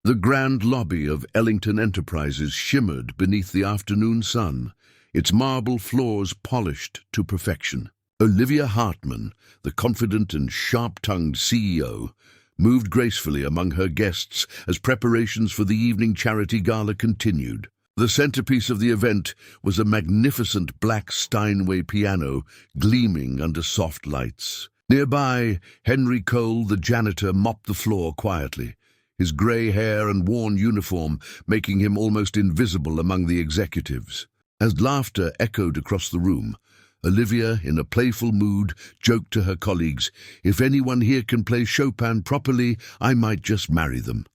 The grand lobby of Ellington Enterprises shimmered beneath the afternoon sun, its marble floors polished to perfection. Olivia Hartman, the confident and sharp-tongued CEO, moved gracefully among her guests as preparations for the evening charity gala continued. The centerpiece of the event was a magnificent black Steinway piano gleaming under soft lights. Nearby, Henry Cole, the janitor, mopped the floor quietly, his grey hair and worn uniform making him almost invisible among the executives. As laughter echoed across the room, Olivia, in a playful mood, joked to her colleagues, "If anyone here can play Chopin properly, I might just marry them."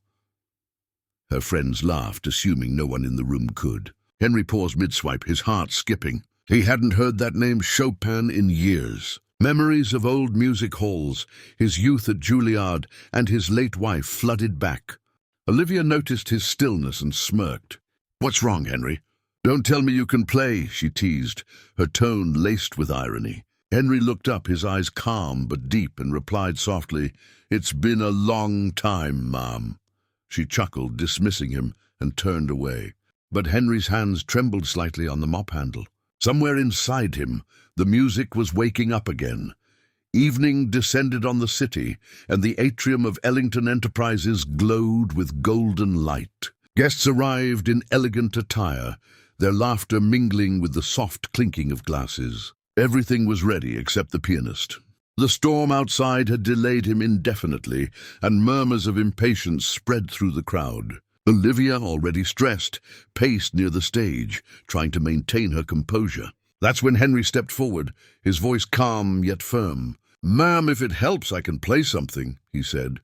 Her friends laughed, assuming no one in the room could. Henry paused mid-swipe, his heart skipping. He hadn't heard that name Chopin in years. Memories of old music halls, his youth at Juilliard, and his late wife flooded back. Olivia noticed his stillness and smirked. "What's wrong, Henry?" "Don't tell me you can play," she teased, her tone laced with irony. Henry looked up, his eyes calm but deep, and replied softly, "It's been a long time, Mom." She chuckled, dismissing him, and turned away. But Henry's hands trembled slightly on the mop handle. Somewhere inside him, the music was waking up again. Evening descended on the city, and the atrium of Ellington Enterprises glowed with golden light. Guests arrived in elegant attire, their laughter mingling with the soft clinking of glasses. Everything was ready except the pianist. The storm outside had delayed him indefinitely, and murmurs of impatience spread through the crowd. Olivia, already stressed, paced near the stage, trying to maintain her composure. That's when Henry stepped forward, his voice calm yet firm. "Ma'am, if it helps, I can play something," he said.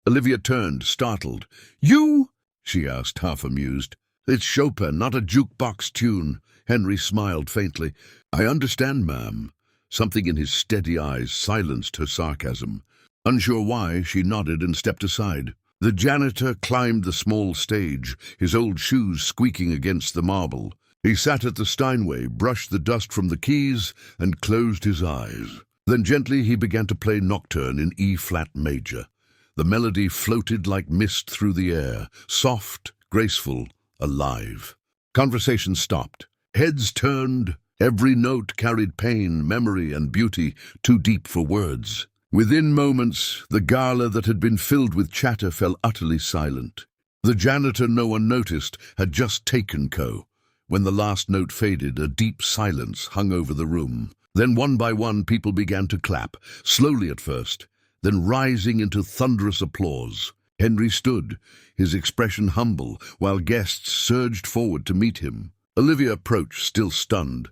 Olivia turned, startled. "You?" she asked, half amused. "It's Chopin, not a jukebox tune." Henry smiled faintly. "I understand, ma'am." Something in his steady eyes silenced her sarcasm. Unsure why, she nodded and stepped aside. The janitor climbed the small stage, his old shoes squeaking against the marble. He sat at the Steinway, brushed the dust from the keys, and closed his eyes. Then gently he began to play Nocturne in E-flat major. The melody floated like mist through the air, soft, graceful, alive. Conversation stopped. Heads turned. Every note carried pain, memory, and beauty, too deep for words. Within moments, the gala that had been filled with chatter fell utterly silent. The janitor no one noticed had just taken co. When the last note faded, a deep silence hung over the room. Then one by one people began to clap, slowly at first, then rising into thunderous applause. Henry stood, his expression humble, while guests surged forward to meet him. Olivia approached, still stunned.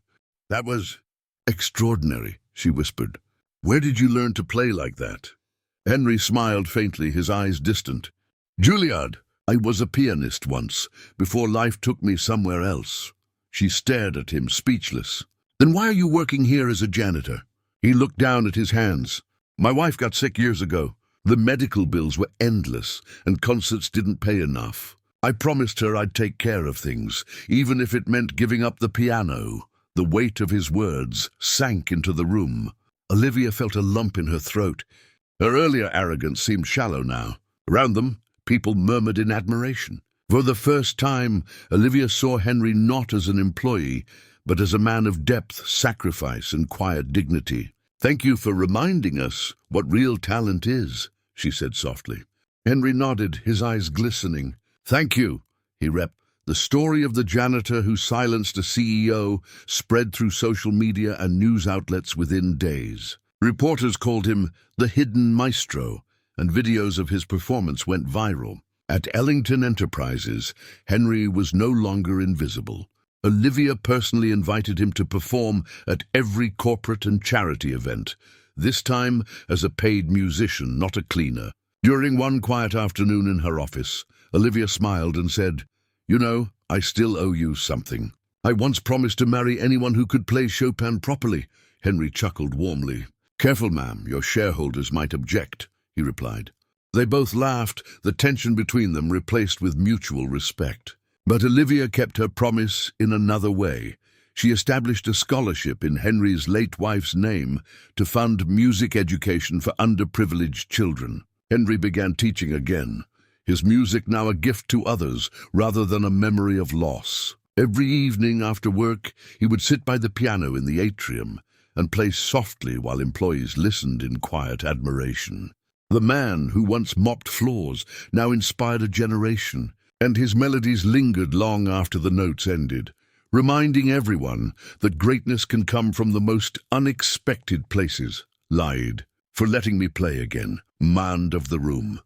"That was extraordinary," she whispered. "Where did you learn to play like that?" Henry smiled faintly, his eyes distant. "Juilliard. I was a pianist once, before life took me somewhere else." She stared at him, speechless. "Then why are you working here as a janitor?" He looked down at his hands. "My wife got sick years ago. The medical bills were endless, and concerts didn't pay enough. I promised her I'd take care of things, even if it meant giving up the piano." The weight of his words sank into the room. Olivia felt a lump in her throat. Her earlier arrogance seemed shallow now. Around them, people murmured in admiration. For the first time, Olivia saw Henry not as an employee, but as a man of depth, sacrifice, and quiet dignity. "Thank you for reminding us what real talent is," she said softly. Henry nodded, his eyes glistening. "Thank you," he repeated. The story of the janitor who silenced a CEO spread through social media and news outlets within days. Reporters called him the hidden maestro, and videos of his performance went viral. At Ellington Enterprises, Henry was no longer invisible. Olivia personally invited him to perform at every corporate and charity event, this time as a paid musician, not a cleaner. During one quiet afternoon in her office, Olivia smiled and said, "You know, I still owe you something. I once promised to marry anyone who could play Chopin properly." Henry chuckled warmly. "Careful, ma'am, your shareholders might object," he replied. They both laughed, the tension between them replaced with mutual respect. But Olivia kept her promise in another way. She established a scholarship in Henry's late wife's name to fund music education for underprivileged children. Henry began teaching again, his music now a gift to others rather than a memory of loss. Every evening after work, he would sit by the piano in the atrium and play softly while employees listened in quiet admiration. The man who once mopped floors now inspired a generation, and his melodies lingered long after the notes ended, reminding everyone that greatness can come from the most unexpected places. Lied for letting me play again, man of the room.